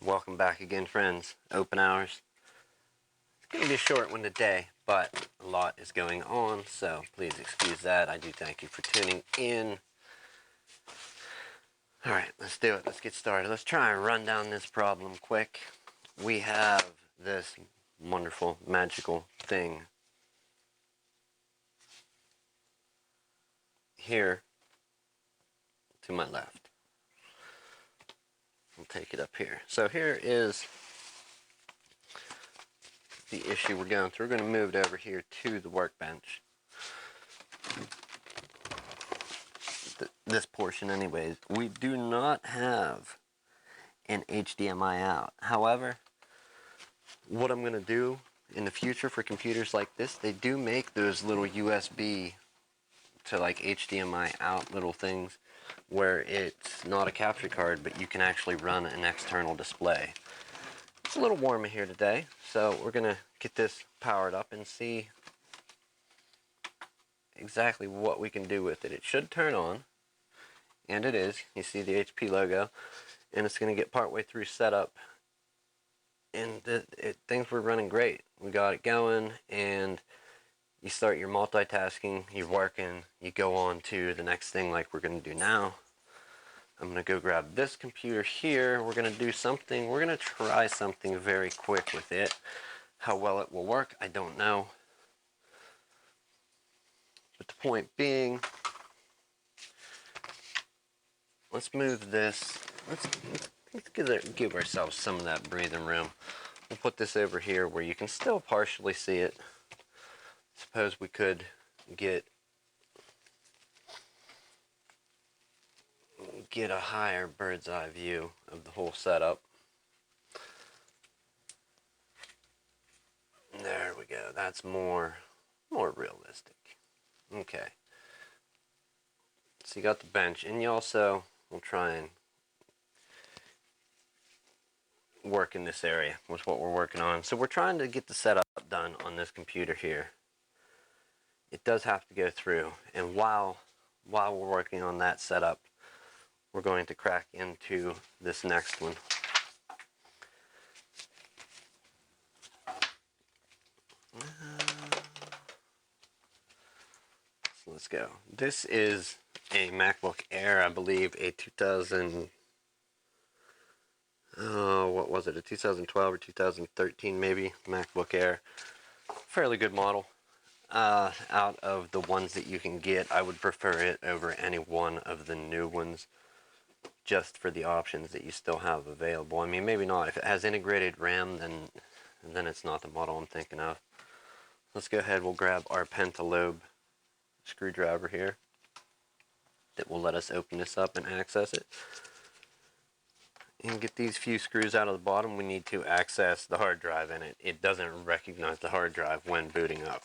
Welcome back again, friends. Open hours. It's going to be a short one today, but a lot is going on, so please excuse that. I do thank you for tuning in. Alright, let's do it. Let's get started. Let's try and run down this problem quick. We have this wonderful, magical thing here to my left. We'll take it up here. So here is the issue we're going through. We're going to move it over here to the workbench. This portion anyways. We do not have an HDMI out. However, what I'm going to do in the future for computers like this, they do make those little USB to like HDMI out little things where it's not a capture card, but you can actually run an external display. It's a little warm in here today, so we're going to get this powered up and see exactly what we can do with it. It should turn on, and it is. You see the HP logo, and it's going to get partway through setup, and things were running great. We got it going, and you start your multitasking, you're working, you go on to the next thing like we're going to do now. I'm going to go grab this computer here. We're going to do something. We're going to try something very quick with it. How well it will work, I don't know. But the point being, let's move this. Let's give ourselves some of that breathing room. We'll put this over here where you can still partially see it. Suppose we could get a higher bird's eye view of the whole setup. There we go. That's more realistic. Okay. So you got the bench, and you also will try and work in this area with what we're working on. So we're trying to get the setup done on this computer here. It does have to go through, and while we're working on that setup, we're going to crack into this next one. So let's go. This is a MacBook Air, I believe a 2000, what was it, a 2012 or 2013 maybe, MacBook Air. Fairly good model. Out of the ones that you can get, I would prefer it over any one of the new ones, just for the options that you still have available. I mean, maybe not. If it has integrated RAM, then it's not the model I'm thinking of. Let's go ahead. We'll grab our pentalobe screwdriver here that will let us open this up and access it. And get these few screws out of the bottom. We need to access the hard drive in it. It doesn't recognize the hard drive when booting up.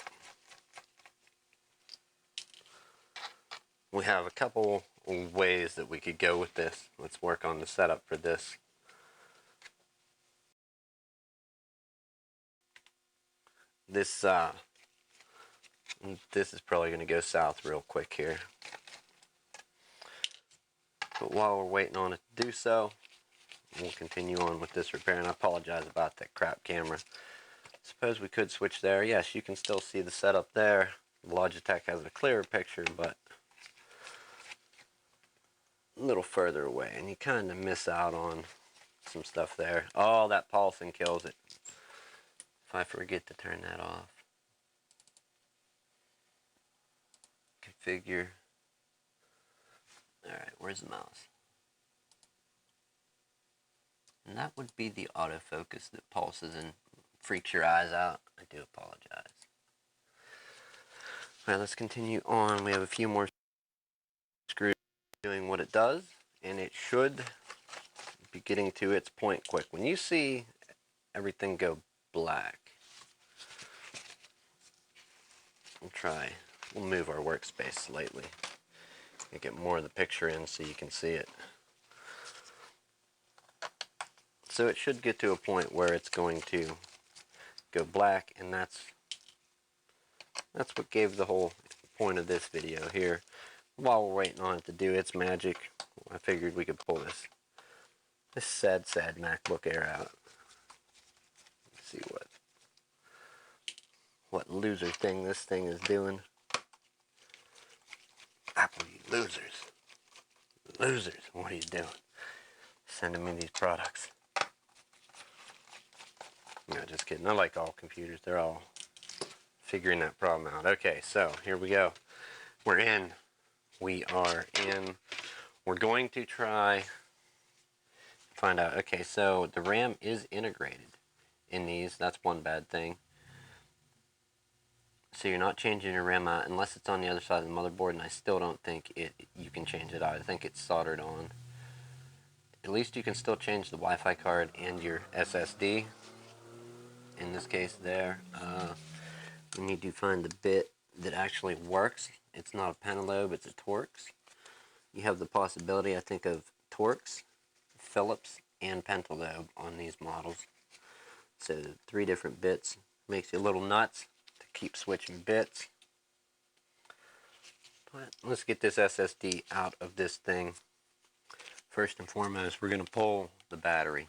We have a couple ways that we could go with this. Let's work on the setup for this. This is probably going to go south real quick here. But while we're waiting on it to do so, we'll continue on with this repair. And I apologize about that crap camera. Suppose we could switch there. Yes, you can still see the setup there. Logitech has a clearer picture, but a little further away, and you kind of miss out on some stuff there. Oh, that pulsing kills it. If I forget to turn that off. Configure. Alright, where's the mouse? And that would be the autofocus that pulses and freaks your eyes out. I do apologize. Alright, let's continue on. We have a few more screws doing what it does, and it should be getting to its point quick. When you see everything go black, we'll move our workspace slightly and get more of the picture in so you can see it. So it should get to a point where it's going to go black, and that's what gave the whole point of this video here. While we're waiting on it to do its magic, I figured we could pull this sad MacBook Air out. Let's see what loser thing this thing is doing. Apple, you losers. Losers, what are you doing? Sending me these products. No, just kidding. I like all computers. They're all figuring that problem out. Okay, so here we go. We're in. We are in. We're going to try find out. Okay, so the RAM is integrated in these. That's one bad thing. So you're not changing your RAM out unless it's on the other side of the motherboard, and I still don't think you can change it out. I think it's soldered on. At least you can still change the Wi-Fi card and your SSD. In this case there, we need to find the bit that actually works. It's not a Pentalobe, it's a Torx. You have the possibility, I think, of Torx, Phillips, and Pentalobe on these models. So 3 different bits. Makes you a little nuts to keep switching bits. But let's get this SSD out of this thing. First and foremost, we're going to pull the battery.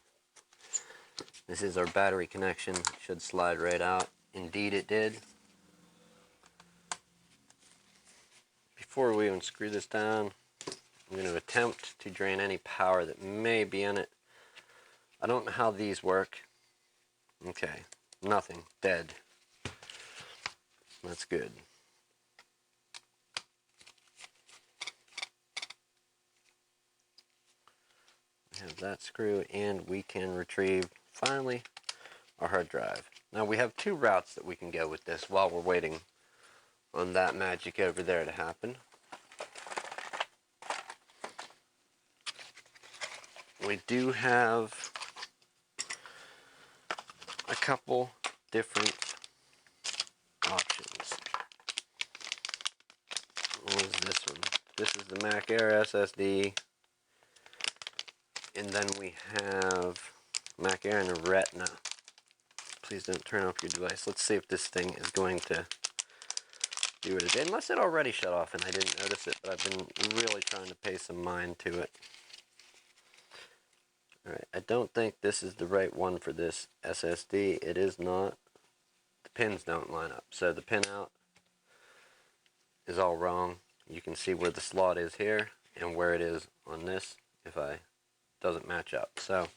This is our battery connection. It should slide right out. Indeed it did. Before we even screw this down, I'm going to attempt to drain any power that may be in it. I don't know how these work. Okay, nothing. Dead. That's good. We have that screw, and we can retrieve, finally, our hard drive. Now we have 2 routes that we can go with this while we're waiting on that magic over there to happen. We do have a couple different options. What is this one? This is the Mac Air SSD. And then we have Mac Air and a Retina. Please don't turn off your device. Let's see if this thing is going to do what it did. Unless it already shut off and I didn't notice it, but I've been really trying to pay some mind to it. Alright, I don't think this is the right one for this SSD. It is not. The pins don't line up. So the pin out is all wrong. You can see where the slot is here and where it is on this if I doesn't match up. So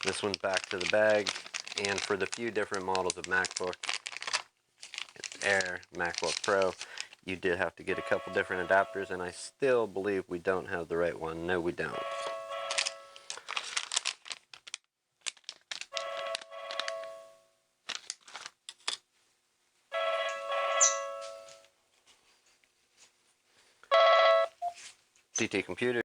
this one's back to the bag, and for the few different models of MacBook Air, MacBook Pro, you did have to get a couple different adapters, and I still believe we don't have the right one. No, we don't. dtcomputers.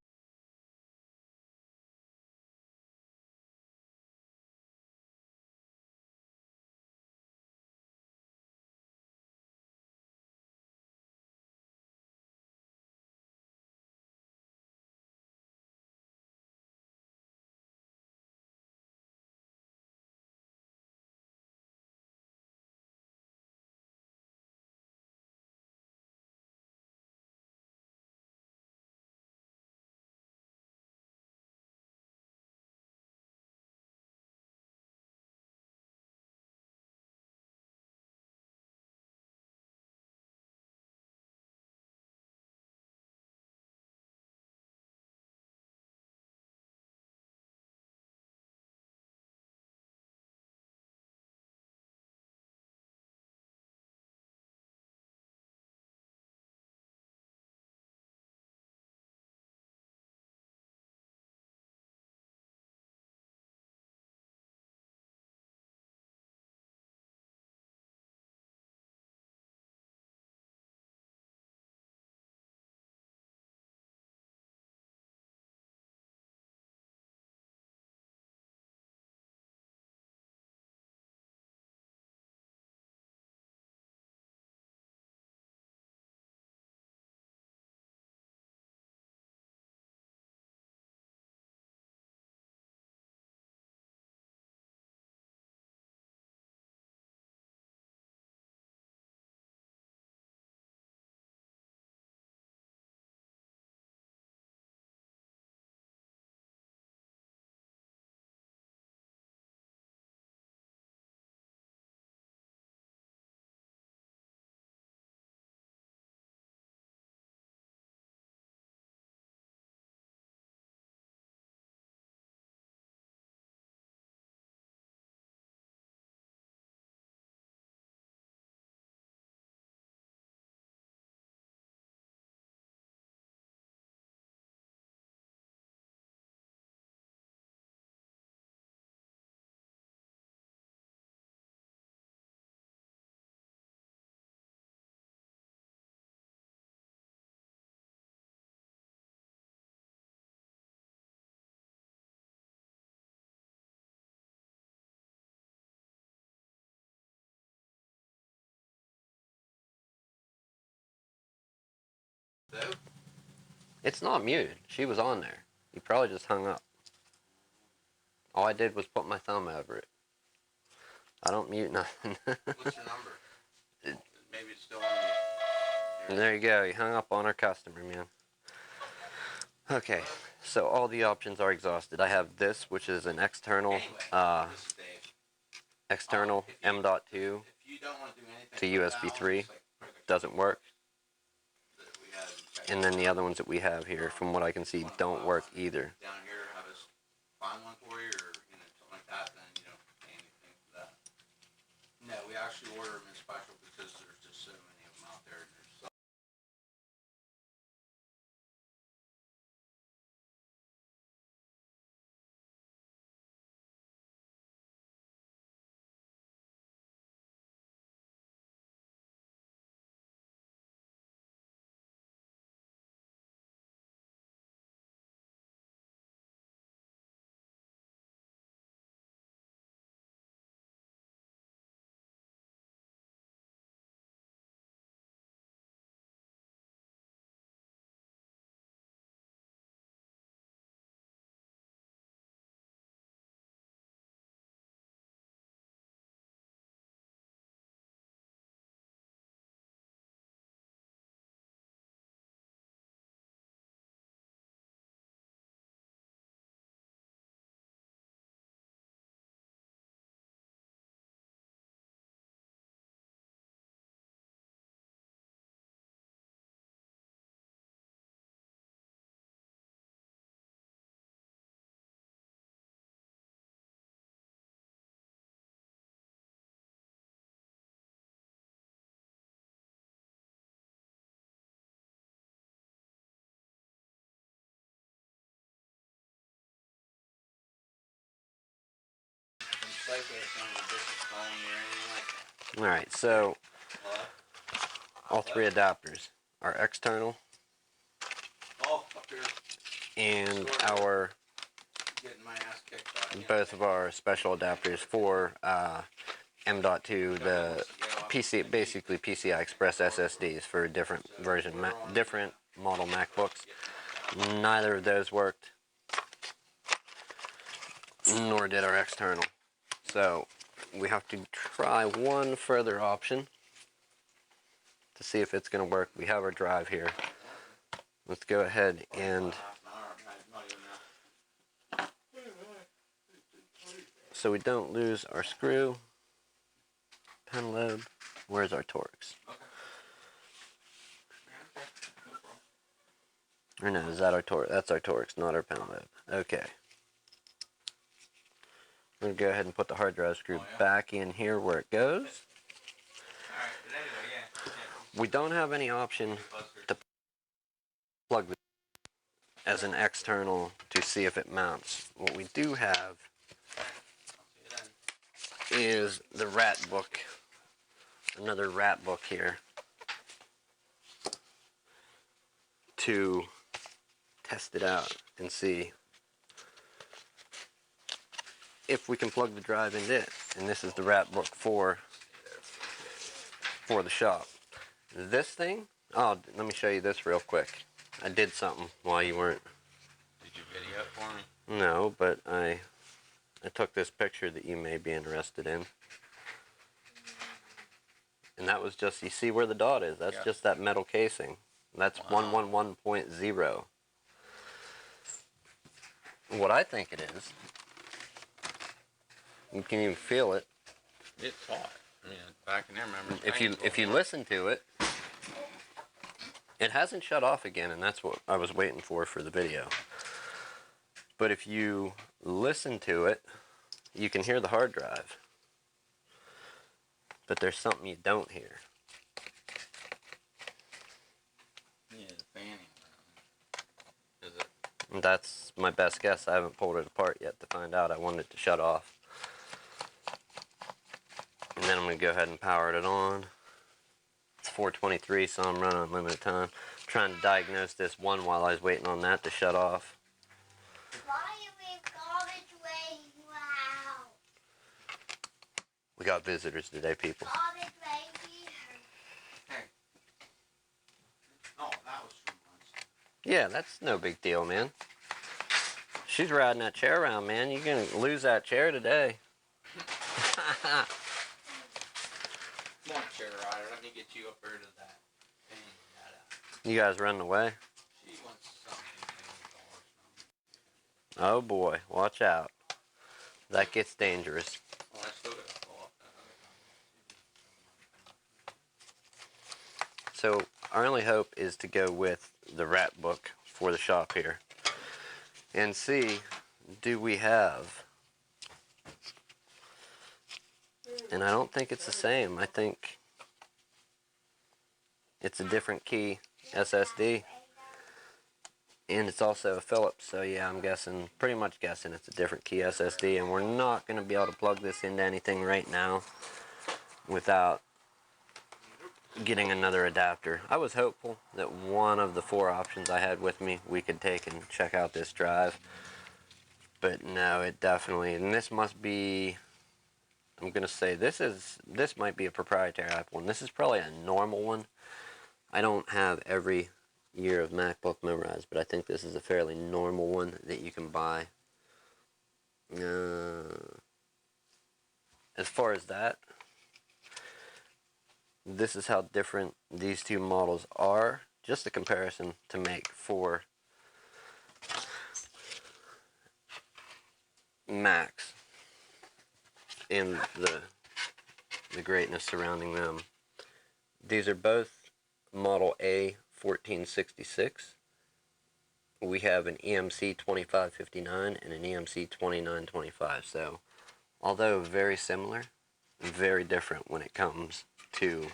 So? It's not muted. She was on there. You probably just hung up. All I did was put my thumb over it. I don't mute nothing. What's your number? Maybe it's still on. There you go. You hung up on our customer, man. Okay, so all the options are exhausted. I have this, which is an external, external M.2 to USB 3. Doesn't work. And then the other ones that we have here, from what I can see, don't work either. Down here, have us find one for you, or something like that. Then you don't pay anything for that. No, we actually order them in special because there's just so many of them out there. And there's so Alright, so all three adapters are external, and our both of our special adapters for M.2, the PC, basically PCI Express SSDs for a different version, different model MacBooks. Neither of those worked, nor did our external. So we have to try one further option to see if it's going to work. We have our drive here. Let's go ahead and, so we don't lose our screw, pen lobe. Where's our Torx? Or no, is that our Torx? That's our Torx, not our pen lobe. Okay. I'm going to go ahead and put the hard drive screw back in here where it goes. We don't have any option to plug it as an external to see if it mounts. What we do have is the rat book, another rat book here, to test it out and see if we can plug the drive into it. And this is the rat book for the shop. This thing, oh, let me show you this real quick. I did something while you weren't. Did you video it for me? No, but I took this picture that you may be interested in. And that was just, you see where the dot is? That's just that metal casing. That's 111.0. What I think it is, you can even feel it. It's hot. I mean, back in there, remember? If you listen to it, it hasn't shut off again, and that's what I was waiting for the video. But if you listen to it, you can hear the hard drive. But there's something you don't hear. Yeah, the fanning. Is it? That's my best guess. I haven't pulled it apart yet to find out. I wanted it to shut off. And then I'm going to go ahead and power it on. It's 4:23, so I'm running unlimited time. I'm trying to diagnose this one while I was waiting on that to shut off. We got visitors today, people. Hey. Oh, that was from Yeah, that's no big deal, man. She's riding that chair around, man. You're gonna lose that chair today. Come on, chair rider. Let me get you up here to that. You guys running away? She wants something. Oh boy, watch out. That gets dangerous. Oh, I still got to pull up that. So our only hope is to go with the wrap book for the shop here and see, do we have, and I don't think it's the same. I think it's a different key SSD, and it's also a Phillips. So yeah, I'm guessing, pretty much guessing it's a different key SSD, and we're not going to be able to plug this into anything right now without getting another adapter. I was hopeful that one of the 4 options I had with me we could take and check out this drive, but no, it definitely, and this must be, I'm gonna say this might be a proprietary Apple one. This is probably a normal one. I don't have every year of MacBook memorized, but I think this is a fairly normal one that you can buy. As far as that, this is how different these two models are. Just a comparison to make for Macs and the greatness surrounding them. These are both Model A 1466. We have an EMC 2559 and an EMC 2925. So, although very similar, very different when it comes to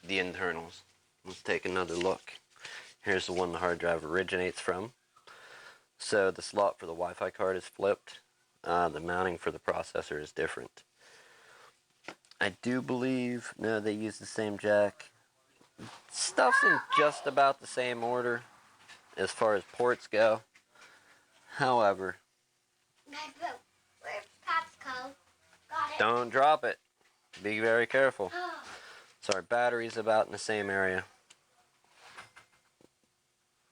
the internals. Let's take another look. Here's the one the hard drive originates from. So the slot for the Wi-Fi card is flipped. The mounting for the processor is different. I do believe, no, they use the same jack. Stuff's in just about the same order as far as ports go. However, where's Popsicle? Got it. don't drop it. Be very careful. So our battery's about in the same area.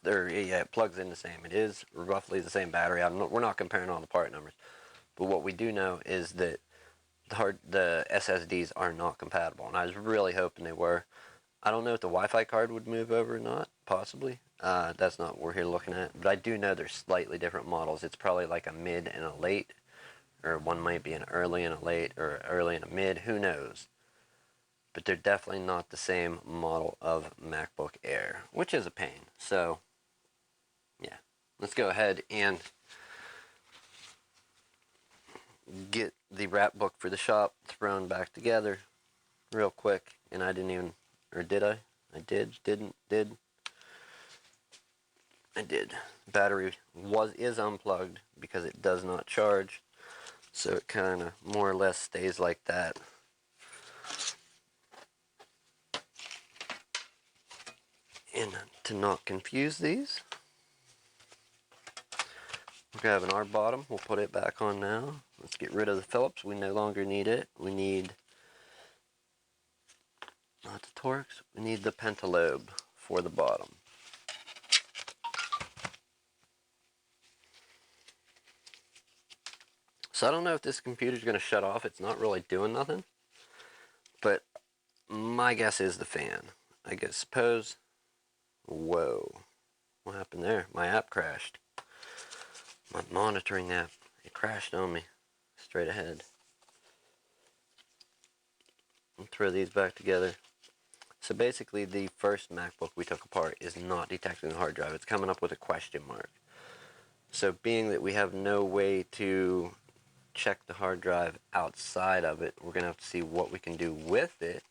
Yeah, it plugs in the same. It is roughly the same battery. We're not comparing all the part numbers, but what we do know is that the SSDs are not compatible, and I was really hoping they were. I don't know if the Wi-Fi card would move over or not, possibly. That's not what we're here looking at, but I do know they're slightly different models. It's probably like a mid and a late, or one might be an early and a late, or early and a mid, who knows. But they're definitely not the same model of MacBook Air, which is a pain. So, yeah, let's go ahead and get the wrap book for the shop thrown back together real quick. And I didn't even, or did I? I did, didn't, did. I did. Battery is unplugged because it does not charge. So it kind of more or less stays like that. And to not confuse these, we're going to have an R bottom. We'll put it back on now. Let's get rid of the Phillips. We no longer need it. We need, not the Torx, we need the Pentalobe for the bottom. So I don't know if this computer's going to shut off. It's not really doing nothing. But my guess is the fan. I guess, suppose, whoa. What happened there? My app crashed. My monitoring app, it crashed on me. Straight ahead. I'll throw these back together. So basically the first MacBook we took apart is not detecting the hard drive. It's coming up with a question mark. So being that we have no way to check the hard drive outside of it, we're going to have to see what we can do with it,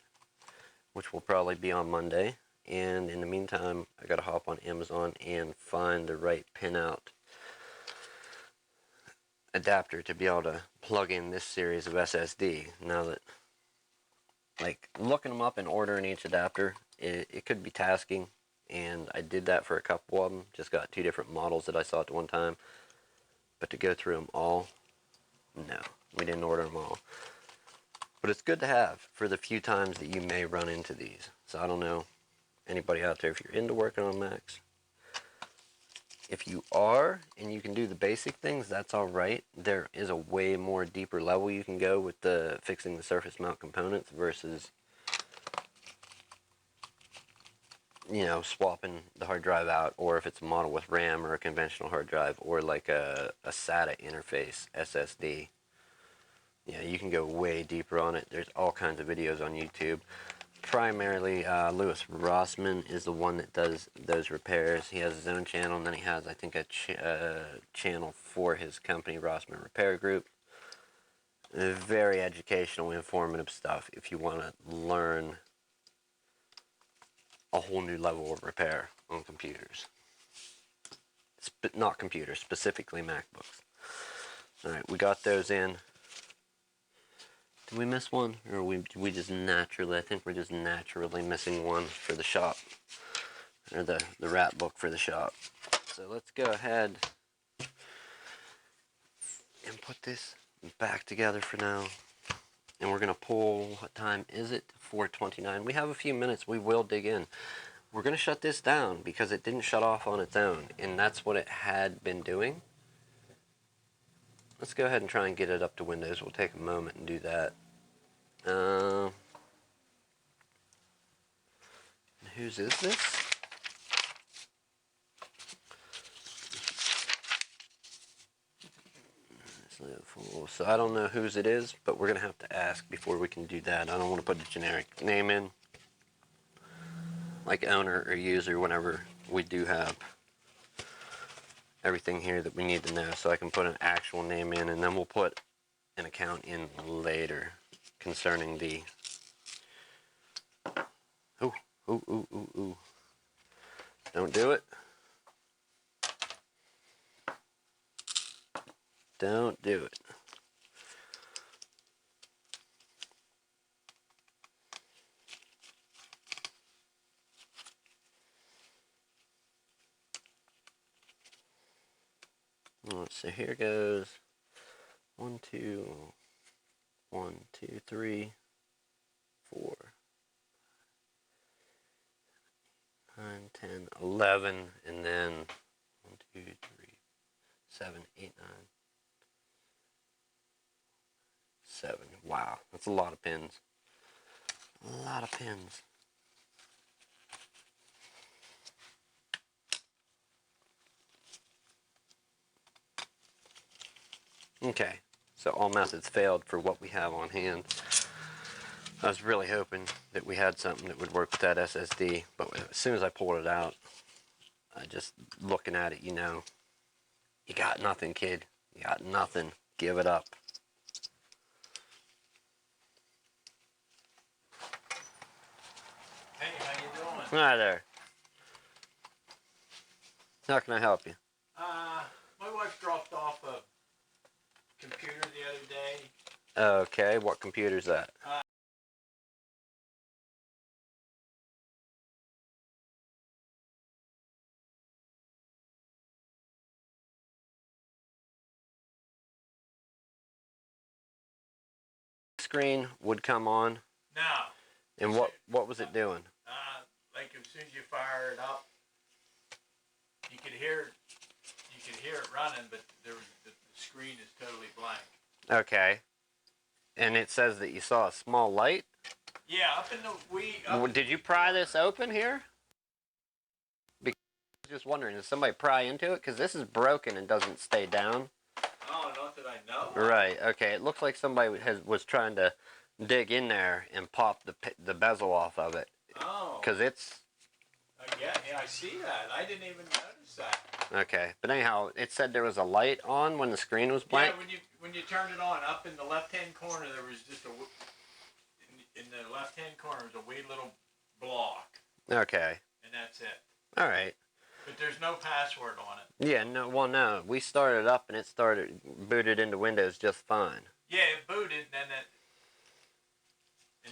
which will probably be on Monday. And in the meantime, I got to hop on Amazon and find the right pinout adapter to be able to plug in this series of SSD. Now that, like, looking them up and ordering each adapter, it could be tasking, and I did that for a couple of them. Just got 2 different models that I saw at the one time. But to go through them all, no, we didn't order them all. But it's good to have for the few times that you may run into these. So I don't know anybody out there, if you're into working on Macs. If you are, and you can do the basic things, that's alright. There is a way more deeper level you can go with the fixing the surface mount components versus, you know, swapping the hard drive out, or if it's a model with RAM or a conventional hard drive, or like a SATA interface SSD. Yeah, you can go way deeper on it. There's all kinds of videos on YouTube. Primarily, Louis Rossman is the one that does those repairs. He has his own channel, and then he has, I think, a channel for his company, Rossman Repair Group. Very educational, informative stuff if you want to learn a whole new level of repair on computers. Not computers, specifically MacBooks. Alright, we got those in. Did we miss one? Or we just naturally, I think we're just naturally missing one for the shop. Or the wrap book for the shop. So let's go ahead and put this back together for now. And we're going to pull, what time is it? 4:29. We have a few minutes. We will dig in. We're going to shut this down because it didn't shut off on its own. And that's what it had been doing. Let's go ahead and try and get it up to Windows. We'll take a moment and do that. Whose is this? So I don't know whose it is, but we're going to have to ask before we can do that. I don't want to put a generic name in, like owner or user, whenever we do have everything here that we need to know. So I can put an actual name in, and then we'll put an account in later concerning the... Ooh. Don't do it. Don't do it. So here goes 1, 2, 1, 2, 3, 4, 9, 10, 11, and then 1, 2, 3, 7, 8, 9, 7. Wow, that's a lot of pins. A lot of pins. Okay, so all methods failed for what we have on hand. I was really hoping that we had something that would work with that SSD, but as soon as I pulled it out, just looking at it, you know, you got nothing, kid. You got nothing. Give it up. Hey, how you doing? Hi there. How can I help you? My wife dropped off a computer the other day. Okay, what computer's that? Screen would come on, Now, and what was it doing? like as soon as you fire it up, you could hear it running, but the screen is totally blank. Okay, and it says that you saw a small light. Yeah, up in the Did you pry this open here? Because I was just wondering, did somebody pry into it? Because this is broken and doesn't stay down. Oh, not that I know. Right. Okay. It looks like somebody was trying to dig in there and pop the bezel off of it. Oh. Because it's... Yeah, I see that. I didn't even notice that. Okay. But anyhow, it said there was a light on when the screen was blank. Yeah, when you turned it on, up in the left-hand corner, there was just in the left-hand corner was a wee little block. Okay. And that's it. All right. But there's no password on it. Yeah. No. Well, no. We started up and it booted into Windows just fine. Yeah, it booted, and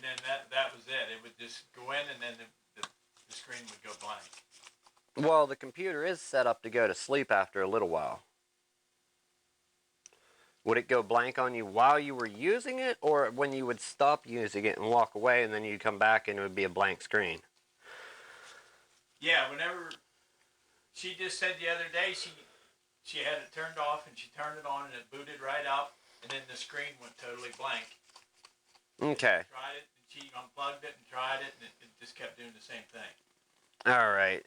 then that was it. It would just go in, and then the screen would go blank. Well, the computer is set up to go to sleep after a little while. Would it go blank on you while you were using it, or when you would stop using it and walk away, and then you'd come back and it would be a blank screen? Yeah, whenever she just said the other day she had it turned off and she turned it on and it booted right up and then the screen went totally blank. Okay. She tried it and she unplugged it and tried it and it just kept doing the same thing. All right.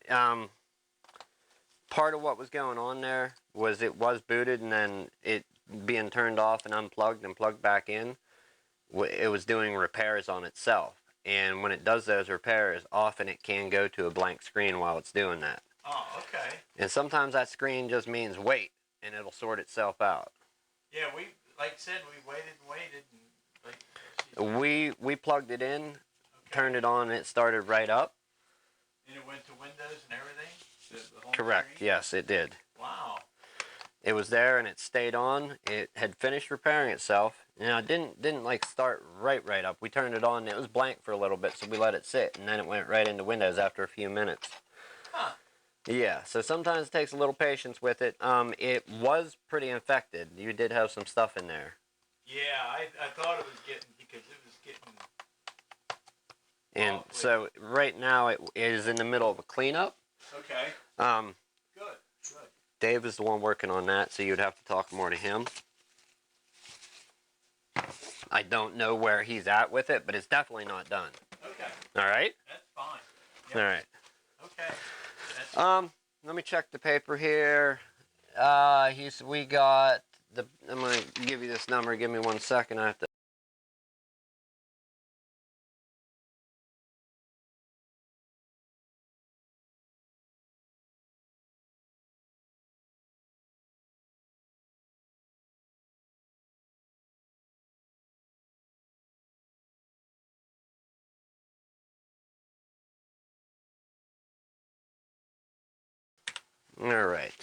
Part of what was going on there was it was booted and then it being turned off and unplugged and plugged back in, it was doing repairs on itself. And when it does those repairs, often it can go to a blank screen while it's doing that. Oh, okay. And sometimes that screen just means wait, and it'll sort itself out. Yeah, we, like I said, we waited and waited. And like, We plugged it in, okay. turned it on, and it started right up. And it went to Windows and everything? The home Correct, screen? yes, it did. Wow. It was there and it stayed on. It had finished repairing itself. It didn't like start right up. We turned it on and it was blank for a little bit, so we let it sit, and then it went right into Windows after a few minutes. Huh. Yeah, so sometimes it takes a little patience with it. It was pretty infected. You did have some stuff in there. Yeah, I thought it was getting, because it was getting... And so right now it is in the middle of a cleanup. Okay. Good. Dave is the one working on that, so you'd have to talk more to him. I don't know where he's at with it, but it's definitely not done. Okay. All right? That's fine. Yep. All right. Okay. That's Let me check the paper here. We got the. I'm gonna give you this number. Give me 1 second. I have to. All right.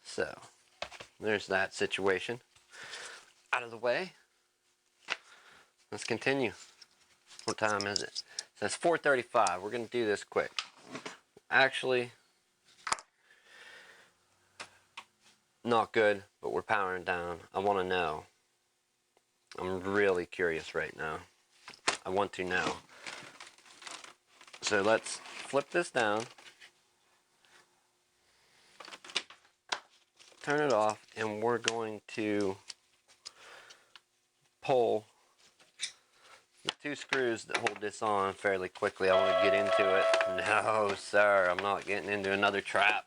So, there's that situation out of the way. Let's continue. What time is it? So it's 4:35. We're gonna do this quick. Actually, not good, but we're powering down. I want to know. I'm really curious right now. I want to know. So let's flip this down. Turn it off, and we're going to pull the two screws that hold this on fairly quickly. I want to get into it. No, sir, I'm not getting into another trap.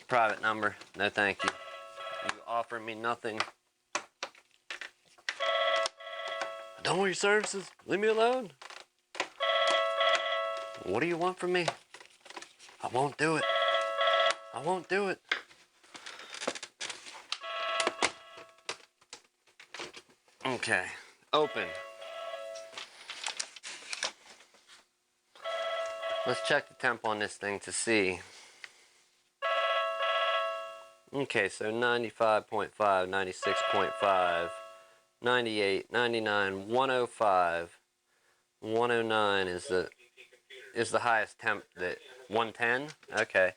Private number, no thank you. You offer me nothing. I don't want your services. Leave me alone. What do you want from me? I won't do it. I won't do it. Okay, open. Let's check the temp on this thing to see. Okay, so 95.5, 96.5, 98, 99, 105, 109 is the highest temp. That 110. Okay,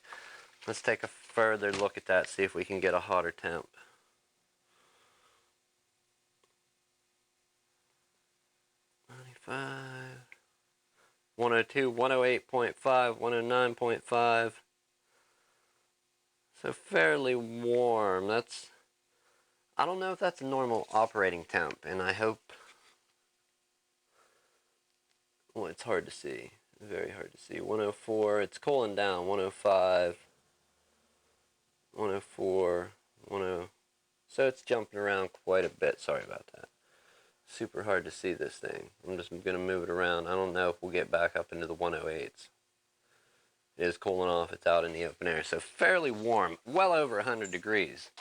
let's take a further look at that. See if we can get a hotter temp. 95, 102, 108.5, 109.5. So fairly warm. I don't know if that's a normal operating temp, and I hope, well, it's hard to see. Very hard to see. 104, it's cooling down. 105, 104, 10. So it's jumping around quite a bit. Sorry about that. Super hard to see this thing. I'm just going to move it around. I don't know if we'll get back up into the 108s. It is cooling off. It's out in the open air. So fairly warm. Well over 100 degrees.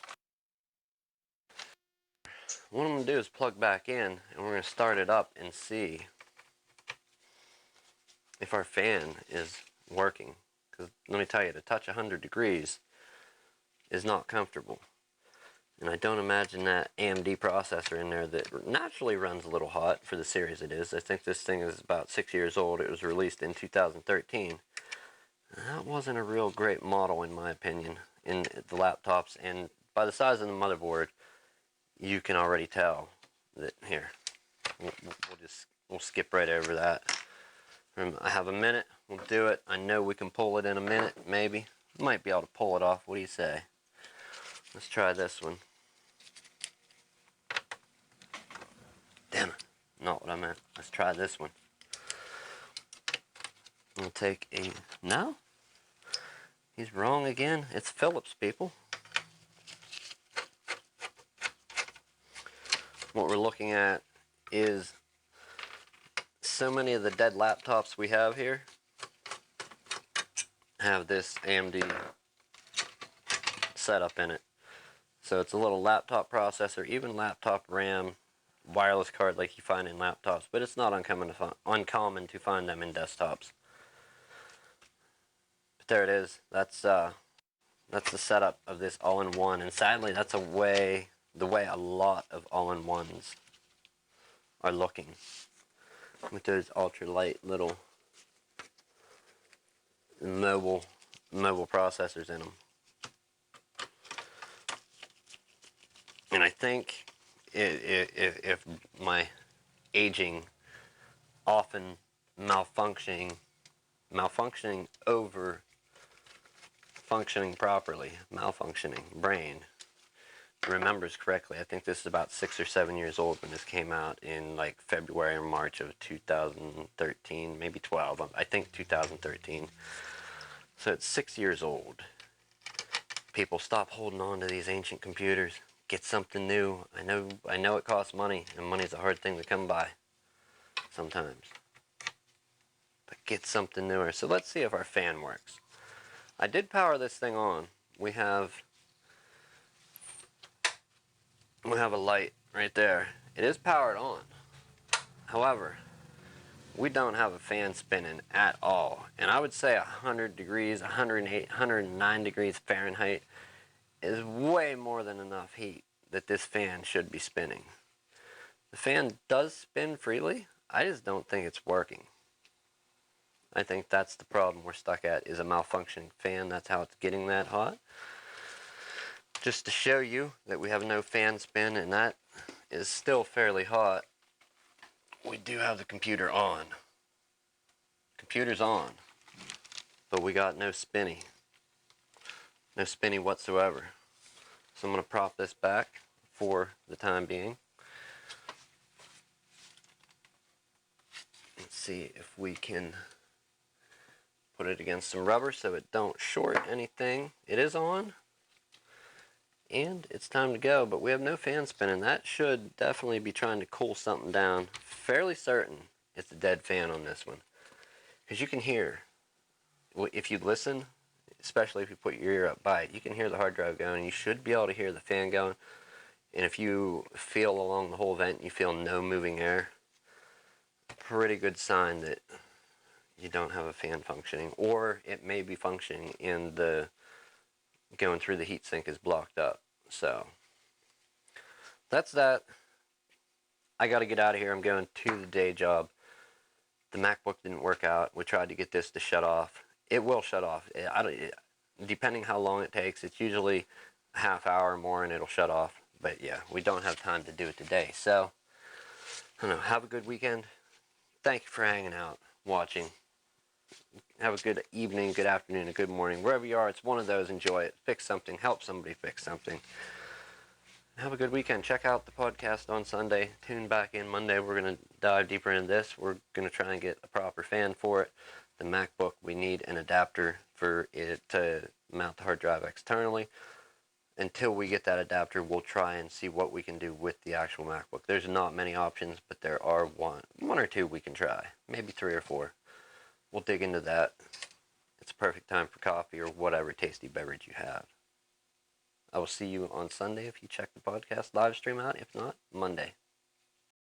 What I'm going to do is plug back in, and we're going to start it up and see if our fan is working. Because let me tell you, to touch 100 degrees is not comfortable. And I don't imagine that AMD processor in there that naturally runs a little hot for the series it is. I think this thing is about 6 years old. It was released in 2013. That wasn't a real great model in my opinion in the laptops. And by the size of the motherboard, you can already tell that. Here, we'll skip right over that. I have a minute. We'll do it. I know we can pull it in a minute, maybe. Might be able to pull it off. What do you say? Let's try this one. Damn it. Not what I meant. Let's try this one. We'll take a... No? He's wrong again. It's Phillips, people. What we're looking at is so many of the dead laptops we have here have this AMD setup in it. So it's a little laptop processor, even laptop RAM, wireless card like you find in laptops, but it's not uncommon to find them in desktops. But there it is. That's the setup of this all-in-one, and sadly that's the way a lot of all-in-ones are looking, with those ultra-light little mobile processors in them. And I think if my aging, often malfunctioning over functioning properly, malfunctioning brain remembers correctly, I think this is about 6 or 7 years old when this came out in like February or March of 2013, maybe 12. I think 2013. So it's 6 years old. People, stop holding on to these ancient computers. Get something new. I know it costs money, and money's a hard thing to come by sometimes. But get something newer. So let's see if our fan works. I did power this thing on. We have a light right there. It is powered on. However, we don't have a fan spinning at all. And I would say 100 degrees, 108, 109 degrees Fahrenheit is way more than enough heat that this fan should be spinning. The fan does spin freely. I just don't think it's working. I think that's the problem we're stuck at, is a malfunctioning fan. That's how it's getting that hot. Just to show you that we have no fan spin, and that is still fairly hot, we do have the computer on. Computer's on, but we got no spinny. No spinny whatsoever. So I'm going to prop this back for the time being. Let's see if we can put it against some rubber so it don't short anything. It is on. And it's time to go, but we have no fan spinning. That should definitely be trying to cool something down. Fairly certain it's a dead fan on this one. Because you can hear, if you listen, especially if you put your ear up by it, you can hear the hard drive going. You should be able to hear the fan going. And if you feel along the whole vent, you feel no moving air, pretty good sign that you don't have a fan functioning. Or it may be functioning and the going through the heatsink is blocked up. So that's that. I got to get out of here. I'm going to the day job. The MacBook didn't work out. We tried to get this to shut off. It will shut off. Depending how long it takes, it's usually a half hour or more and it'll shut off. But yeah, we don't have time to do it today. So, I don't know. Have a good weekend. Thank you for hanging out, watching. Have a good evening, good afternoon, a good morning. Wherever you are, it's one of those. Enjoy it. Fix something. Help somebody fix something. Have a good weekend. Check out the podcast on Sunday. Tune back in Monday. We're going to dive deeper into this. We're going to try and get a proper fan for it. The MacBook, we need an adapter for it to mount the hard drive externally. Until we get that adapter, we'll try and see what we can do with the actual MacBook. There's not many options, but there are one or two we can try. Maybe 3 or 4. We'll dig into that. It's a perfect time for coffee or whatever tasty beverage you have. I will see you on Sunday if you check the podcast live stream out. If not, Monday.